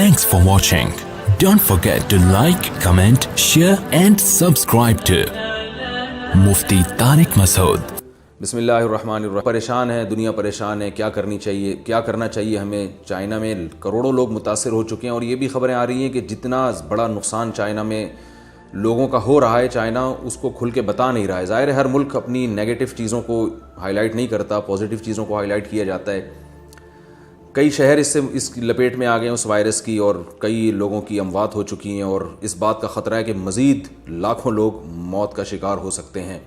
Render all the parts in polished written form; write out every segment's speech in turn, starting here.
Thanks for watching. Don't forget to like, comment, share and subscribe to Mufti Tariq Masood. بسم اللہ الرحمن الرحیم. پریشان ہے دنیا، پریشان ہے، کیا کرنا چاہیے ہمیں. چائنا میں کروڑوں لوگ متاثر ہو چکے ہیں اور یہ بھی خبریں آ رہی ہیں کہ جتنا بڑا نقصان چائنا میں لوگوں کا ہو رہا ہے، چائنا اس کو کھل کے بتا نہیں رہا ہے. ظاہر ہے ہر ملک اپنی نیگیٹو چیزوں کو ہائی لائٹ نہیں کرتا، پازیٹیو چیزوں کو ہائی لائٹ کیا جاتا ہے. کئی شہر اس کی لپیٹ میں آ گئے ہیں اس وائرس کی، اور کئی لوگوں کی اموات ہو چکی ہیں، اور اس بات کا خطرہ ہے کہ مزید لاکھوں لوگ موت کا شکار ہو سکتے ہیں.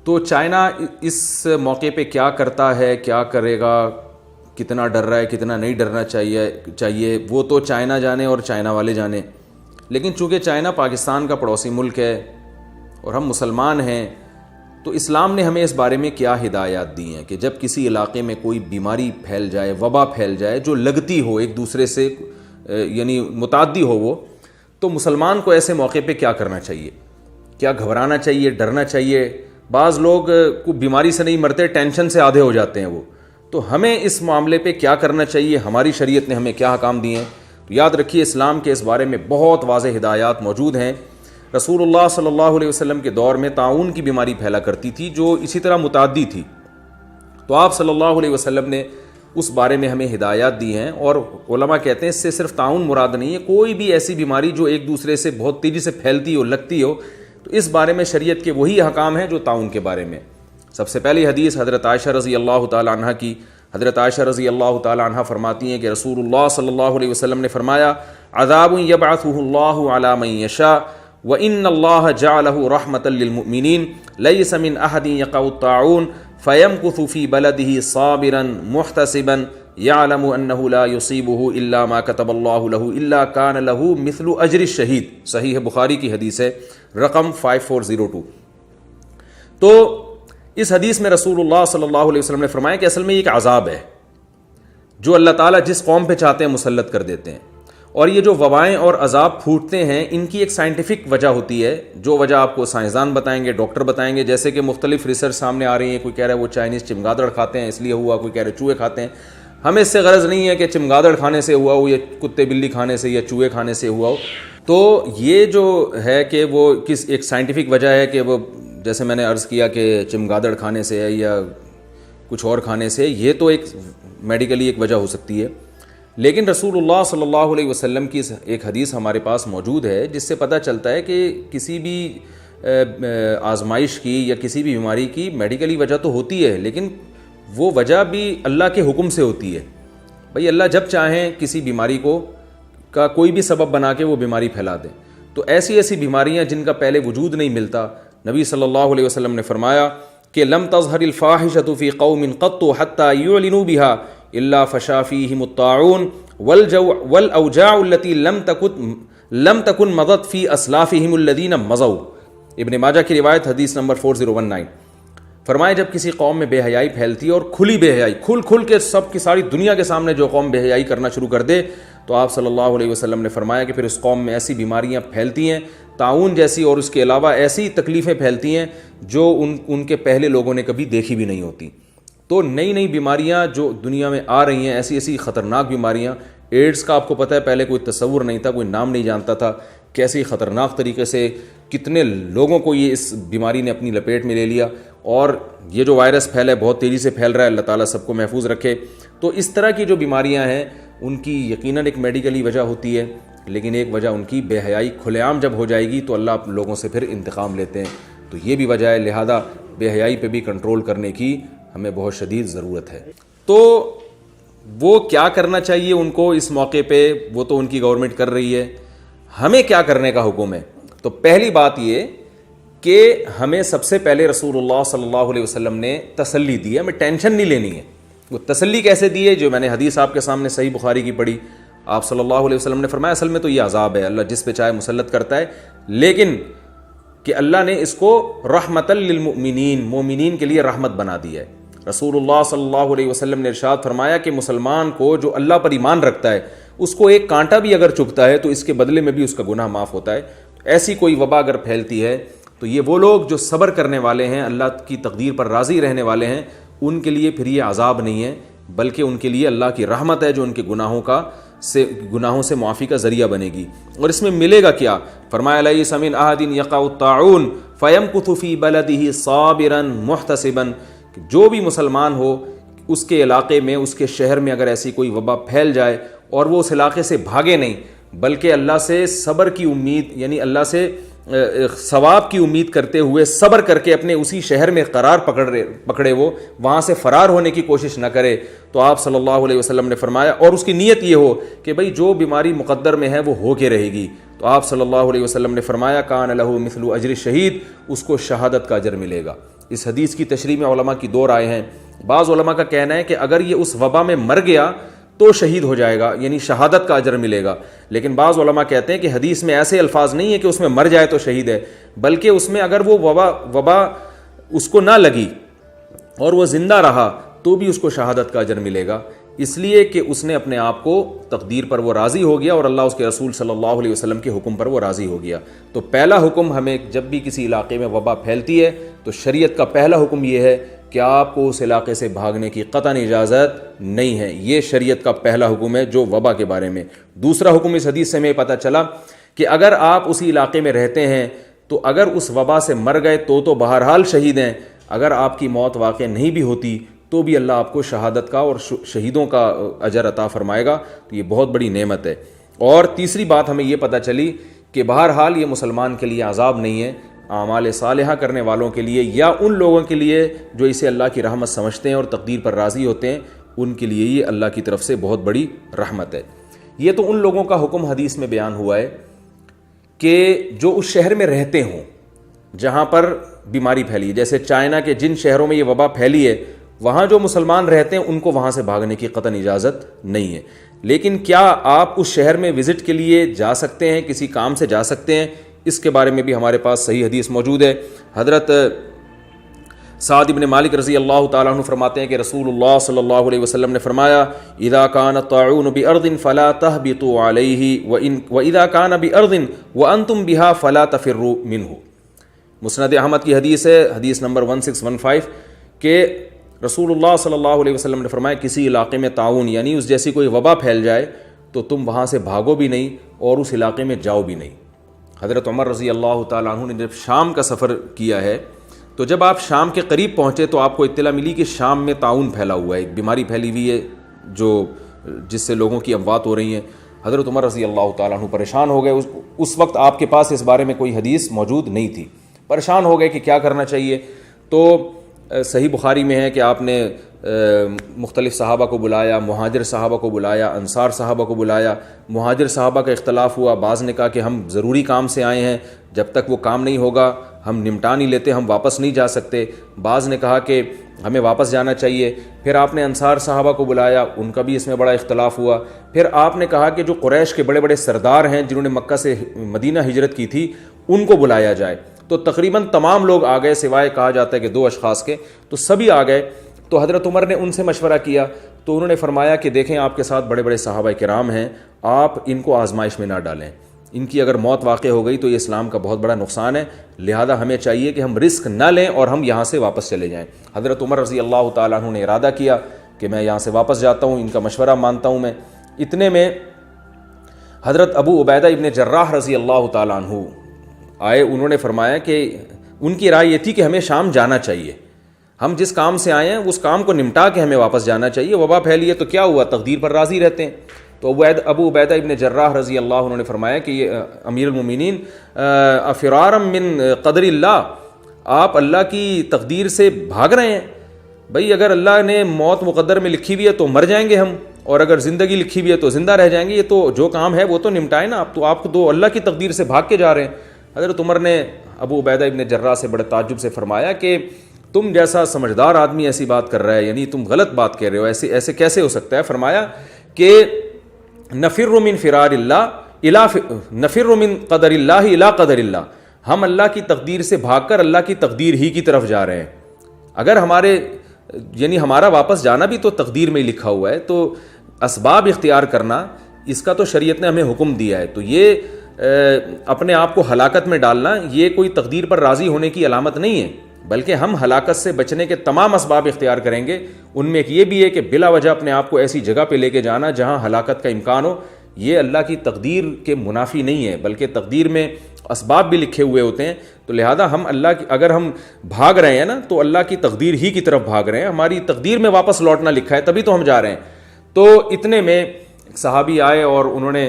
تو چائنا اس موقع پہ کیا کرتا ہے، کیا کرے گا، کتنا ڈر رہا ہے، کتنا نہیں ڈرنا چاہیے وہ تو چائنا جانے اور چائنا والے جانے. لیکن چونکہ چائنا پاکستان کا پڑوسی ملک ہے اور ہم مسلمان ہیں، تو اسلام نے ہمیں اس بارے میں کیا ہدایات دی ہیں کہ جب کسی علاقے میں کوئی بیماری پھیل جائے، وبا پھیل جائے جو لگتی ہو ایک دوسرے سے، یعنی متعدی ہو وہ، تو مسلمان کو ایسے موقع پہ کیا کرنا چاہیے؟ کیا گھبرانا چاہیے، ڈرنا چاہیے؟ بعض لوگ کو بیماری سے نہیں مرتے، ٹینشن سے آدھے ہو جاتے ہیں وہ. تو ہمیں اس معاملے پہ کیا کرنا چاہیے؟ ہماری شریعت نے ہمیں کیا احکام دیے ہیں؟ تو یاد رکھیے اسلام کے اس بارے میں بہت واضح ہدایات موجود ہیں. رسول اللہ صلی اللہ علیہ وسلم کے دور میں طاعون کی بیماری پھیلا کرتی تھی جو اسی طرح متعدی تھی. تو آپ صلی اللہ علیہ وسلم نے اس بارے میں ہمیں ہدایات دی ہیں، اور علماء کہتے ہیں اس سے صرف طاعون مراد نہیں ہے، کوئی بھی ایسی بیماری جو ایک دوسرے سے بہت تیزی سے پھیلتی ہو، لگتی ہو، تو اس بارے میں شریعت کے وہی احکام ہیں جو طاعون کے بارے میں. سب سے پہلی حدیث حضرت عائشہ رضی اللہ تعالی عنہ کی. حضرت عائشہ رضی اللہ تعالی عنہ فرماتی ہیں کہ رسول اللہ صلی اللہ علیہ وسلم نے فرمایا: عذاب یبعثہ اللہ علی من یشاء وَإِنَّ اللَّهَ جَعَلَهُ رَحْمَةً لِّلْمُؤْمِنِينَ لَيْسَ مِنْ أَحَدٍ يَقَعُ الطَّاعُونُ فَيَمْكُثُ فِي بَلَدِهِ صَابِرًا مُحْتَسِبًا يَعْلَمُ أَنَّهُ لَا يُصِيبُهُ إِلَّا مَا كَتَبَ اللَّهُ لَهُ إِلَّا كَانَ لَهُ مِثْلُ أَجْرِ الشَّهِيدِ. صحیح بخاری کی حدیث ہے، رقم 5402. تو اس حدیث میں رسول اللہ صلی اللہ علیہ وسلم نے فرمایا کہ اصل میں یہ ایک عذاب ہے جو اللہ تعالیٰ جس قوم پہ چاہتے ہیں مسلط کر دیتے ہیں. اور یہ جو وبائیں اور عذاب پھوٹتے ہیں ان کی ایک سائنٹیفک وجہ ہوتی ہے، جو وجہ آپ کو سائنسدان بتائیں گے، ڈاکٹر بتائیں گے. جیسے کہ مختلف ریسرچ سامنے آ رہی ہیں. کوئی کہہ رہا ہے وہ چائنیز چمگادڑ کھاتے ہیں اس لیے ہوا، کوئی کہہ رہے چوہے کھاتے ہیں. ہمیں اس سے غرض نہیں ہے کہ چمگادڑ کھانے سے ہوا ہو یا کتے بلی کھانے سے یا چوہے کھانے سے ہوا ہو. تو یہ جو ہے کہ وہ ایک سائنٹیفک وجہ ہے کہ وہ، جیسے میں نے عرض کیا کہ چمگادڑ کھانے سے ہے یا کچھ اور کھانے سے، یہ تو ایک میڈیکلی ایک وجہ ہو سکتی ہے. لیکن رسول اللہ صلی اللہ علیہ وسلم کی ایک حدیث ہمارے پاس موجود ہے جس سے پتہ چلتا ہے کہ کسی بھی آزمائش کی یا کسی بھی بیماری کی میڈیکلی وجہ تو ہوتی ہے، لیکن وہ وجہ بھی اللہ کے حکم سے ہوتی ہے. بھئی اللہ جب چاہیں کسی بیماری کو کا کوئی بھی سبب بنا کے وہ بیماری پھیلا دیں. تو ایسی بیماریاں جن کا پہلے وجود نہیں ملتا، نبی صلی اللہ علیہ وسلم نے فرمایا کہ لم تظہر الفاحشۃ فی قوم قط حتی یعلنوا بها الا فشا فیہم الطاعون والاوجاع التي لم تکن مضت فی اسلافہم الذین مضوا. ابن ماجہ کی روایت حدیث نمبر 4019. فرمایا جب کسی قوم میں بے حیائی پھیلتی ہے، اور کھلی بے حیائی، کھل کے سب کی ساری دنیا کے سامنے جو قوم بے حیائی کرنا شروع کر دے، تو آپ صلی اللہ علیہ وسلم نے فرمایا کہ پھر اس قوم میں ایسی بیماریاں پھیلتی ہیں، طاعون جیسی، اور اس کے علاوہ ایسی تکلیفیں پھیلتی ہیں جو ان کے پہلے لوگوں نے کبھی دیکھی بھی نہیں ہوتی. تو نئی بیماریاں جو دنیا میں آ رہی ہیں، ایسی خطرناک بیماریاں. ایڈز کا آپ کو پتہ ہے پہلے کوئی تصور نہیں تھا، کوئی نام نہیں جانتا تھا. کیسی خطرناک طریقے سے کتنے لوگوں کو یہ اس بیماری نے اپنی لپیٹ میں لے لیا. اور یہ جو وائرس پھیلا ہے بہت تیزی سے پھیل رہا ہے، اللہ تعالیٰ سب کو محفوظ رکھے. تو اس طرح کی جو بیماریاں ہیں ان کی یقیناً ایک میڈیکلی وجہ ہوتی ہے، لیکن ایک وجہ ان کی بے حیائی کھلے عام جب ہو جائے گی تو اللہ لوگوں سے پھر انتقام لیتے ہیں. تو یہ بھی وجہ ہے، لہذا بے حیائی پہ بھی کنٹرول کرنے کی ہمیں بہت شدید ضرورت ہے. تو وہ کیا کرنا چاہیے ان کو اس موقع پہ؟ وہ تو ان کی گورنمنٹ کر رہی ہے، ہمیں کیا کرنے کا حکم ہے؟ تو پہلی بات یہ کہ ہمیں سب سے پہلے رسول اللہ صلی اللہ علیہ وسلم نے تسلی دی ہے، ہمیں ٹینشن نہیں لینی ہے. وہ تسلی کیسے دی ہے؟ جو میں نے حدیث آپ کے سامنے صحیح بخاری کی پڑھی. آپ صلی اللہ علیہ وسلم نے فرمایا اصل میں تو یہ عذاب ہے، اللہ جس پہ چاہے مسلط کرتا ہے، لیکن کہ اللہ نے اس کو رحمۃ للمؤمنین، مومنین کے لیے رحمت بنا دی ہے. رسول اللہ صلی اللہ علیہ وسلم نے ارشاد فرمایا کہ مسلمان کو جو اللہ پر ایمان رکھتا ہے اس کو ایک کانٹا بھی اگر چبھتا ہے تو اس کے بدلے میں بھی اس کا گناہ معاف ہوتا ہے. ایسی کوئی وبا اگر پھیلتی ہے تو یہ وہ لوگ جو صبر کرنے والے ہیں، اللہ کی تقدیر پر راضی رہنے والے ہیں، ان کے لیے پھر یہ عذاب نہیں ہے، بلکہ ان کے لیے اللہ کی رحمت ہے جو ان کے گناہوں سے معافی کا ذریعہ بنے گی۔ اور اس میں ملے گا کیا؟ فرمایا لیس من احد یقع الطاعون فیمکث فی بلدہ صابرا محتسبا، جو بھی مسلمان ہو اس کے علاقے میں، اس کے شہر میں اگر ایسی کوئی وبا پھیل جائے اور وہ اس علاقے سے بھاگے نہیں، بلکہ اللہ سے صبر کی امید، یعنی اللہ سے ثواب کی امید کرتے ہوئے صبر کر کے اپنے اسی شہر میں قرار پکڑے، وہ وہاں سے فرار ہونے کی کوشش نہ کرے، تو آپ صلی اللہ علیہ وسلم نے فرمایا، اور اس کی نیت یہ ہو کہ بھئی جو بیماری مقدر میں ہے وہ ہو کے رہے گی، تو آپ صلی اللہ علیہ وسلم نے فرمایا کان لہ مثل اجر شہید، اس کو شہادت کا اجر ملے گا۔ اس حدیث کی تشریح میں علماء کی دو رائے ہیں۔ بعض علماء کا کہنا ہے کہ اگر یہ اس وبا میں مر گیا تو شہید ہو جائے گا، یعنی شہادت کا اجر ملے گا، لیکن بعض علماء کہتے ہیں کہ حدیث میں ایسے الفاظ نہیں ہے کہ اس میں مر جائے تو شہید ہے، بلکہ اس میں اگر وہ وبا اس کو نہ لگی اور وہ زندہ رہا تو بھی اس کو شہادت کا اجر ملے گا، اس لیے کہ اس نے اپنے آپ کو تقدیر پر وہ راضی ہو گیا اور اللہ اس کے رسول صلی اللہ علیہ وسلم کے حکم پر وہ راضی ہو گیا۔ تو پہلا حکم ہمیں جب بھی کسی علاقے میں وبا پھیلتی ہے تو شریعت کا پہلا حکم یہ ہے کہ آپ کو اس علاقے سے بھاگنے کی قطعاً اجازت نہیں ہے، یہ شریعت کا پہلا حکم ہے جو وبا کے بارے میں۔ دوسرا حکم اس حدیث سے ہمیں پتہ چلا کہ اگر آپ اسی علاقے میں رہتے ہیں تو اگر اس وبا سے مر گئے تو بہرحال شہید ہیں، اگر آپ کی موت واقع نہیں بھی ہوتی تو بھی اللہ آپ کو شہادت کا اور شہیدوں کا اجر عطا فرمائے گا، تو یہ بہت بڑی نعمت ہے۔ اور تیسری بات ہمیں یہ پتہ چلی کہ بہرحال یہ مسلمان کے لیے عذاب نہیں ہے، اعمال صالحہ کرنے والوں کے لیے یا ان لوگوں کے لیے جو اسے اللہ کی رحمت سمجھتے ہیں اور تقدیر پر راضی ہوتے ہیں، ان کے لیے یہ اللہ کی طرف سے بہت بڑی رحمت ہے۔ یہ تو ان لوگوں کا حکم حدیث میں بیان ہوا ہے کہ جو اس شہر میں رہتے ہوں جہاں پر بیماری پھیلی ہے، جیسے چائنا کے جن شہروں میں یہ وبا پھیلی ہے وہاں جو مسلمان رہتے ہیں ان کو وہاں سے بھاگنے کی قطعاً اجازت نہیں ہے، لیکن کیا آپ اس شہر میں وزٹ کے لیے جا سکتے ہیں، کسی کام سے جا سکتے ہیں؟ اس کے بارے میں بھی ہمارے پاس صحیح حدیث موجود ہے۔ حضرت سعد بن مالک رضی اللہ تعالیٰ عنہ فرماتے ہیں کہ رسول اللہ صلی اللہ علیہ وسلم نے فرمایا اذا کان الطاعون بارض فلا تهبطوا علیہ واذا کان بارض وانتم بها فلا تفروا منه۔ مسند احمد کی حدیث ہے، حدیث نمبر 1615، کہ رسول اللہ صلی اللہ علیہ وسلم نے فرمایا کسی علاقے میں طاعون یعنی اس جیسی کوئی وبا پھیل جائے تو تم وہاں سے بھاگو بھی نہیں اور اس علاقے میں جاؤ بھی نہیں۔ حضرت عمر رضی اللہ تعالیٰ عنہ نے جب شام کا سفر کیا ہے تو جب آپ شام کے قریب پہنچے تو آپ کو اطلاع ملی کہ شام میں طاعون پھیلا ہوا ہے، ایک بیماری پھیلی ہوئی ہے جس سے لوگوں کی اموات ہو رہی ہیں۔ حضرت عمر رضی اللہ تعالیٰ عنہ پریشان ہو گئے، اس وقت آپ کے پاس اس بارے میں کوئی حدیث موجود نہیں تھی، پریشان ہو گئے کہ کیا کرنا چاہیے۔ تو صحیح بخاری میں ہے کہ آپ نے مختلف صحابہ کو بلایا، مہاجر صحابہ کو بلایا، انصار صحابہ کو بلایا۔ مہاجر صحابہ کا اختلاف ہوا، بعض نے کہا کہ ہم ضروری کام سے آئے ہیں، جب تک وہ کام نہیں ہوگا ہم نمٹا نہیں لیتے، ہم واپس نہیں جا سکتے۔ بعض نے کہا کہ ہمیں واپس جانا چاہیے۔ پھر آپ نے انصار صحابہ کو بلایا، ان کا بھی اس میں بڑا اختلاف ہوا۔ پھر آپ نے کہا کہ جو قریش کے بڑے بڑے سردار ہیں جنہوں نے مکہ سے مدینہ ہجرت کی تھی ان کو بلایا جائے، تو تقریباً تمام لوگ آ گئے سوائے کہا جاتا ہے کہ 2 اشخاص کے، تو سبھی آ گئے۔ تو حضرت عمر نے ان سے مشورہ کیا تو انہوں نے فرمایا کہ دیکھیں آپ کے ساتھ بڑے بڑے صحابہ کرام ہیں، آپ ان کو آزمائش میں نہ ڈالیں، ان کی اگر موت واقع ہو گئی تو یہ اسلام کا بہت بڑا نقصان ہے، لہذا ہمیں چاہیے کہ ہم رسک نہ لیں اور ہم یہاں سے واپس چلے جائیں۔ حضرت عمر رضی اللہ تعالیٰ عنہ نے ارادہ کیا کہ میں یہاں سے واپس جاتا ہوں، ان کا مشورہ مانتا ہوں میں۔ اتنے میں حضرت ابو عبیدہ ابن جراح رضی اللہ تعالیٰ عنہ آئے، انہوں نے فرمایا کہ ان کی رائے یہ تھی کہ ہمیں شام جانا چاہیے، ہم جس کام سے آئے ہیں اس کام کو نمٹا کے ہمیں واپس جانا چاہیے، وبا پھیلی ہے تو کیا ہوا، تقدیر پر راضی رہتے ہیں۔ تو ابو عبیدہ ابن جراح رضی اللہ عنہ نے فرمایا کہ یہ امیر المومنین افرارا من قدر اللہ، آپ اللہ کی تقدیر سے بھاگ رہے ہیں، بھئی اگر اللہ نے موت مقدر میں لکھی ہوئی ہے تو مر جائیں گے ہم، اور اگر زندگی لکھی ہوئی ہے تو زندہ رہ جائیں گے، یہ تو جو کام ہے وہ تو نمٹائے نا، آپ تو اللہ کی تقدیر سے بھاگ کے جا رہے ہیں۔ حضرت عمر نے ابو عبیدہ ابن جراح سے بڑے تعجب سے فرمایا کہ تم جیسا سمجھدار آدمی ایسی بات کر رہا ہے، یعنی تم غلط بات کہہ رہے ہو، ایسے کیسے ہو سکتا ہے؟ فرمایا کہ نفر من فرار اللہ نفر من قدر اللہ الی قدر اللہ، ہم اللہ کی تقدیر سے بھاگ کر اللہ کی تقدیر ہی کی طرف جا رہے ہیں۔ اگر ہمارا واپس جانا بھی تو تقدیر میں ہی لکھا ہوا ہے، تو اسباب اختیار کرنا اس کا تو شریعت نے ہمیں حکم دیا ہے، تو یہ اپنے آپ کو ہلاکت میں ڈالنا یہ کوئی تقدیر پر راضی ہونے کی علامت نہیں ہے، بلکہ ہم ہلاکت سے بچنے کے تمام اسباب اختیار کریں گے. ان میں ایک یہ بھی ہے کہ بلا وجہ اپنے آپ کو ایسی جگہ پہ لے کے جانا جہاں ہلاکت کا امکان ہو. یہ اللہ کی تقدیر کے منافی نہیں ہے، بلکہ تقدیر میں اسباب بھی لکھے ہوئے ہوتے ہیں. تو لہذا ہم اللہ کی اگر ہم بھاگ رہے ہیں نا تو اللہ کی تقدیر ہی کی طرف بھاگ رہے ہیں. ہماری تقدیر میں واپس لوٹنا لکھا ہے، تبھی تو ہم جا رہے ہیں. تو اتنے میں صحابی آئے اور انہوں نے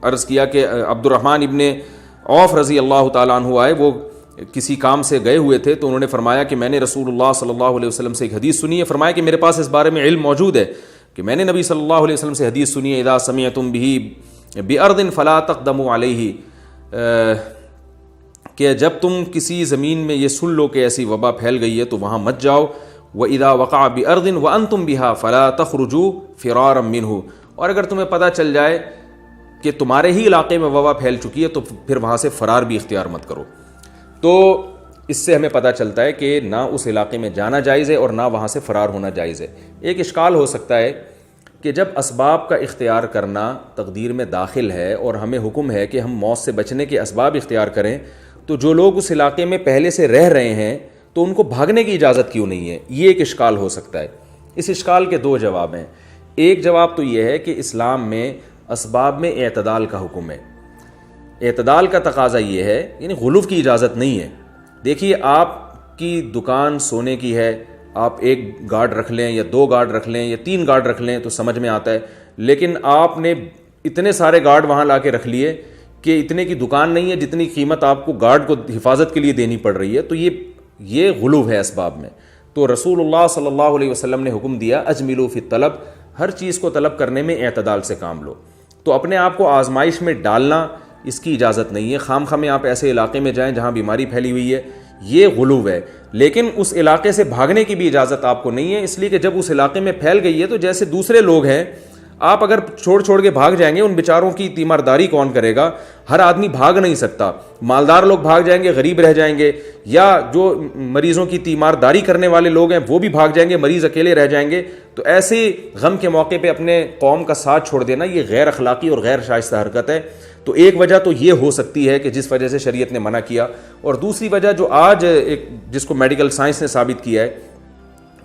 عرض کیا کہ عبد الرحمن ابن عوف رضی اللہ تعالیٰ عنہ آئے، وہ کسی کام سے گئے ہوئے تھے. تو انہوں نے فرمایا کہ میں نے رسول اللہ صلی اللہ علیہ وسلم سے ایک حدیث سنی ہے. فرمایا کہ میرے پاس اس بارے میں علم موجود ہے کہ میں نے نبی صلی اللہ علیہ وسلم سے حدیث سنی ہے، اذا سمعتم به بارض فلا تقدموا علیہ، کہ جب تم کسی زمین میں یہ سن لو کہ ایسی وبا پھیل گئی ہے تو وہاں مت جاؤ. وَإِذَا وَقَعَ بِأَرْضٍ وَأَنْتُمْ بِهَا فَلَا تَخْرُجُوا فِرَارًا مِّنْهُ، اور اگر تمہیں پتہ چل جائے کہ تمہارے ہی علاقے میں وبا پھیل چکی ہے تو پھر وہاں سے فرار بھی اختیار مت کرو. تو اس سے ہمیں پتہ چلتا ہے کہ نہ اس علاقے میں جانا جائز ہے اور نہ وہاں سے فرار ہونا جائز ہے. ایک اشکال ہو سکتا ہے کہ جب اسباب کا اختیار کرنا تقدیر میں داخل ہے اور ہمیں حکم ہے کہ ہم موت سے بچنے کے اسباب اختیار کریں، تو جو لوگ اس علاقے میں پہلے سے رہ رہے ہیں تو ان کو بھاگنے کی اجازت کیوں نہیں ہے؟ یہ ایک اشکال ہو سکتا ہے. اس اشکال کے دو جواب ہیں. ایک جواب تو یہ ہے کہ اسلام میں اسباب میں اعتدال کا حکم ہے. اعتدال کا تقاضا یہ ہے، یعنی غلو کی اجازت نہیں ہے. دیکھیے آپ کی دکان سونے کی ہے، آپ ایک گارڈ رکھ لیں یا 2 گارڈ رکھ لیں یا 3 گارڈ رکھ لیں تو سمجھ میں آتا ہے، لیکن آپ نے اتنے سارے گارڈ وہاں لا کے رکھ لیے کہ اتنے کی دکان نہیں ہے جتنی قیمت آپ کو گارڈ کو حفاظت کے لیے دینی پڑ رہی ہے. تو یہ غلو ہے اسباب میں. تو رسول اللہ صلی اللہ علیہ وسلم نے حکم دیا اجملوا فی الطلب، ہر چیز کو طلب کرنے میں اعتدال سے کام لو. تو اپنے آپ کو آزمائش میں ڈالنا اس کی اجازت نہیں ہے. خام خواہ آپ ایسے علاقے میں جائیں جہاں بیماری پھیلی ہوئی ہے، یہ غلو ہے. لیکن اس علاقے سے بھاگنے کی بھی اجازت آپ کو نہیں ہے، اس لیے کہ جب اس علاقے میں پھیل گئی ہے تو جیسے دوسرے لوگ ہیں، آپ اگر چھوڑ کے بھاگ جائیں گے ان بیچاروں کی تیمارداری کون کرے گا؟ ہر آدمی بھاگ نہیں سکتا. مالدار لوگ بھاگ جائیں گے، غریب رہ جائیں گے، یا جو مریضوں کی تیمارداری کرنے والے لوگ ہیں وہ بھی بھاگ جائیں گے، مریض اکیلے رہ جائیں گے. تو ایسے غم کے موقع پہ اپنے قوم کا ساتھ چھوڑ دینا یہ غیر اخلاقی اور غیر شائستہ حرکت ہے. تو ایک وجہ تو یہ ہو سکتی ہے کہ جس وجہ سے شریعت نے منع کیا. اور دوسری وجہ جو آج جس کو میڈیکل سائنس نے ثابت کیا ہے،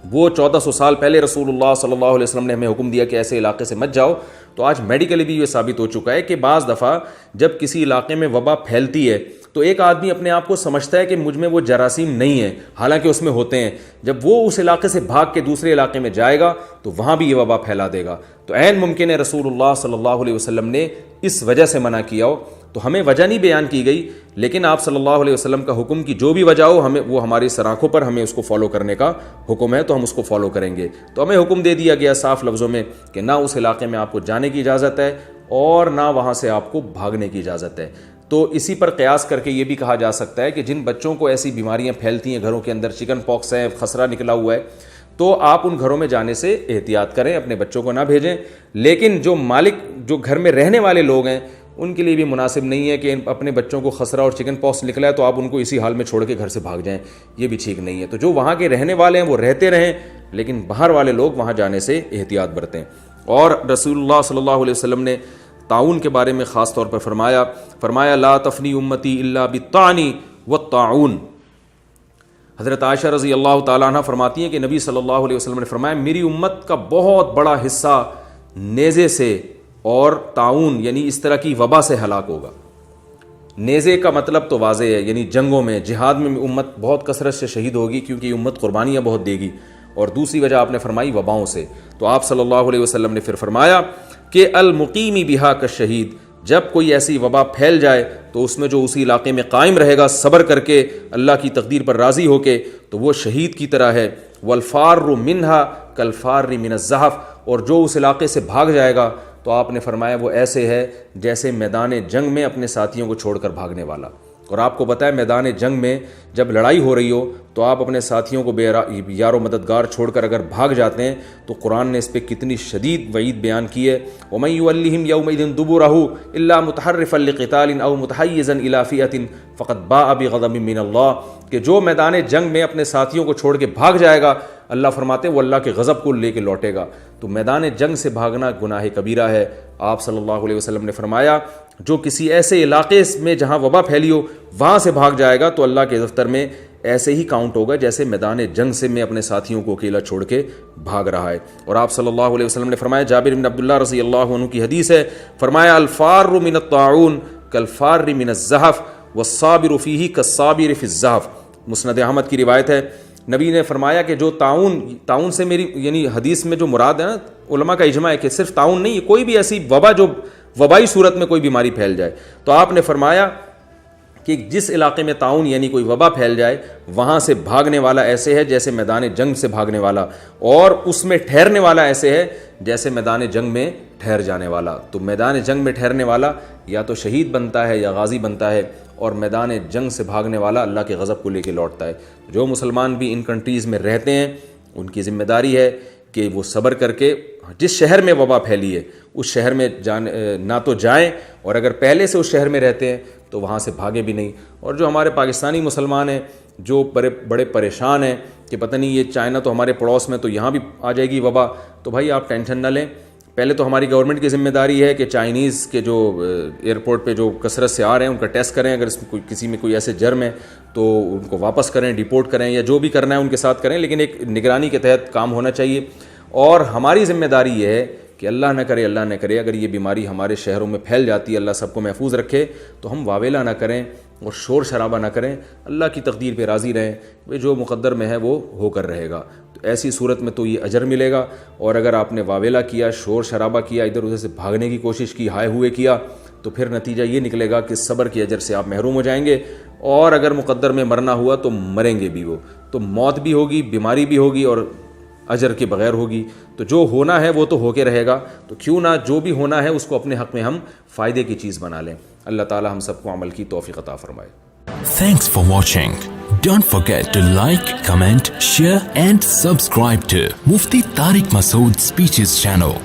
وہ 1400 سال پہلے رسول اللہ صلی اللہ علیہ وسلم نے ہمیں حکم دیا کہ ایسے علاقے سے مت جاؤ. تو آج میڈیکلی بھی یہ ثابت ہو چکا ہے کہ بعض دفعہ جب کسی علاقے میں وبا پھیلتی ہے تو ایک آدمی اپنے آپ کو سمجھتا ہے کہ مجھ میں وہ جراثیم نہیں ہیں، حالانکہ اس میں ہوتے ہیں. جب وہ اس علاقے سے بھاگ کے دوسرے علاقے میں جائے گا تو وہاں بھی یہ وبا پھیلا دے گا. تو عین ممکن ہے رسول اللہ صلی اللہ علیہ وسلم نے اس وجہ سے منع کیا ہو. تو ہمیں وجہ نہیں بیان کی گئی، لیکن آپ صلی اللہ علیہ وسلم کا حکم کی جو بھی وجہ ہو، ہمیں وہ ہماری سراخوں پر ہمیں اس کو فالو کرنے کا حکم ہے، تو ہم اس کو فالو کریں گے. تو ہمیں حکم دے دیا گیا صاف لفظوں میں کہ نہ اس علاقے میں آپ کو جانے کی اجازت ہے اور نہ وہاں سے آپ کو بھاگنے کی اجازت ہے. تو اسی پر قیاس کر کے یہ بھی کہا جا سکتا ہے کہ جن بچوں کو ایسی بیماریاں پھیلتی ہیں گھروں کے اندر، چکن پاکس ہے، خسرہ نکلا ہوا ہے، تو آپ ان گھروں میں جانے سے احتیاط کریں، اپنے بچوں کو نہ بھیجیں. لیکن جو مالک جو گھر میں رہنے والے لوگ ہیں ان کے لیے بھی مناسب نہیں ہے کہ اپنے بچوں کو خسرہ اور چکن پاکس نکلا ہے تو آپ ان کو اسی حال میں چھوڑ کے گھر سے بھاگ جائیں، یہ بھی ٹھیک نہیں ہے. تو جو وہاں کے رہنے والے ہیں وہ رہتے رہیں، لیکن باہر والے لوگ وہاں جانے سے احتیاط برتیں. اور رسول اللہ صلی اللہ علیہ وسلم نے طاعون کے بارے میں خاص طور پر فرمایا لا تفنی امتی الا بالطعن والطاعون. حضرت عائشہ رضی اللہ تعالیٰ عنہ فرماتی ہیں کہ نبی صلی اللہ علیہ وسلم نے فرمایا میری امت کا بہت بڑا حصہ نیزے سے اور طاعون یعنی اس طرح کی وبا سے ہلاک ہوگا. نیزے کا مطلب تو واضح ہے، یعنی جنگوں میں، جہاد میں امت بہت کثرت سے شہید ہوگی کیونکہ یہ امت قربانیاں بہت دے گی. اور دوسری وجہ آپ نے فرمائی وباؤں سے. تو آپ صلی اللہ علیہ وسلم نے پھر فرمایا کہ المقیمی بہا کالشہید، جب کوئی ایسی وبا پھیل جائے تو اس میں جو اسی علاقے میں قائم رہے گا صبر کر کے اللہ کی تقدیر پر راضی ہو کے، تو وہ شہید کی طرح ہے. والفار منہا کالفار من الزحف، اور جو اس علاقے سے بھاگ جائے گا تو آپ نے فرمایا وہ ایسے ہے جیسے میدان جنگ میں اپنے ساتھیوں کو چھوڑ کر بھاگنے والا. اور آپ کو بتائیں میدان جنگ میں جب لڑائی ہو رہی ہو تو آپ اپنے ساتھیوں کو یار و مددگار چھوڑ کر اگر بھاگ جاتے ہیں تو قرآن نے اس پہ کتنی شدید وعید بیان کی ہے. وَمَن يُوَلِّهِمْ يَوْمَئِذٍ دُبُرَهُ إِلَّا مُتَحَرِّفًا لِقِتَالٍ أَوْ مُتَحَيِّزًا إِلَىٰ فِئَةٍ فَقَدْ بَاءَ بِغَضَبٍ مِّنَ اللَّهِ، کہ جو میدان جنگ میں اپنے ساتھیوں کو چھوڑ کے بھاگ جائے گا اللہ فرماتے وہ اللہ کے غضب کو لے کے لوٹے گا. تو میدان جنگ سے بھاگنا گناہ کبیرہ ہے. آپ صلی اللہ علیہ وسلم نے فرمایا جو کسی ایسے علاقے میں جہاں وبا پھیلی ہو وہاں سے بھاگ جائے گا تو اللہ کے دفتر میں ایسے ہی کاؤنٹ ہوگا جیسے میدان جنگ سے میں اپنے ساتھیوں کو اکیلا چھوڑ کے بھاگ رہا ہے. اور آپ صلی اللہ علیہ وسلم نے فرمایا, جابر بن عبداللہ رضی اللہ عنہ کی حدیث ہے, فرمایا الفار من الطاعون کالفار من الزحف والصابر فیہ کالصابر فی الزحف. مسند احمد کی روایت ہے, نبی نے فرمایا کہ جو تعاون سے میری یعنی حدیث میں جو مراد ہے نا, علماء کا اجماع ہے کہ صرف تعاون نہیں, کوئی بھی ایسی وبا جو وبائی صورت میں کوئی بیماری پھیل جائے, تو آپ نے فرمایا کہ جس علاقے میں تعاون یعنی کوئی وبا پھیل جائے وہاں سے بھاگنے والا ایسے ہے جیسے میدان جنگ سے بھاگنے والا, اور اس میں ٹھہرنے والا ایسے ہے جیسے میدان جنگ میں ٹھہر جانے والا. تو میدان جنگ میں ٹھہرنے والا یا تو شہید بنتا ہے یا غازی بنتا ہے, اور میدان جنگ سے بھاگنے والا اللہ کے غضب کو لے کے لوٹتا ہے. جو مسلمان بھی ان کنٹریز میں رہتے ہیں ان کی ذمہ داری ہے کہ وہ صبر کر کے جس شہر میں وبا پھیلی ہے اس شہر میں نہ تو جائیں, اور اگر پہلے سے اس شہر میں رہتے ہیں تو وہاں سے بھاگے بھی نہیں. اور جو ہمارے پاکستانی مسلمان ہیں جو بڑے پریشان ہیں کہ پتہ نہیں یہ چائنا تو ہمارے پڑوس میں تو یہاں بھی آ جائے گی وبا, تو بھائی آپ ٹینشن نہ لیں. پہلے تو ہماری گورنمنٹ کی ذمہ داری ہے کہ چائنیز کے جو ایئرپورٹ پہ جو کثرت سے آ رہے ہیں ان کا ٹیسٹ کریں, اگر اس میں کسی میں کوئی ایسے جرم ہے تو ان کو واپس کریں, ڈیپورٹ کریں, یا جو بھی کرنا ہے ان کے ساتھ کریں, لیکن ایک نگرانی کے تحت کام ہونا چاہیے. اور ہماری ذمہ داری یہ ہے کہ اللہ نہ کرے اگر یہ بیماری ہمارے شہروں میں پھیل جاتی ہے, اللہ سب کو محفوظ رکھے, تو ہم واویلا نہ کریں اور شور شرابہ نہ کریں, اللہ کی تقدیر پہ راضی رہیں, جو مقدر میں ہے وہ ہو کر رہے گا. تو ایسی صورت میں تو یہ اجر ملے گا, اور اگر آپ نے واویلا کیا, شور شرابہ کیا, ادھر ادھر سے بھاگنے کی کوشش کی, ہائے ہوئے کیا, تو پھر نتیجہ یہ نکلے گا کہ صبر کے اجر سے آپ محروم ہو جائیں گے. اور اگر مقدر میں مرنا ہوا تو مریں گے بھی, وہ تو موت بھی ہوگی, بیماری بھی ہوگی, اور اجر کے بغیر ہوگی. تو جو ہونا ہے وہ تو ہو کے رہے گا, تو کیوں نہ جو بھی ہونا ہے اس کو اپنے حق میں ہم فائدے کی چیز بنا لیں. اللہ تعالی ہم سب کو عمل کی توفیق عطا فرمائے. Thanks for watching. Don't forget to like, comment, share and subscribe to Mufti Tariq Masood Speeches channel.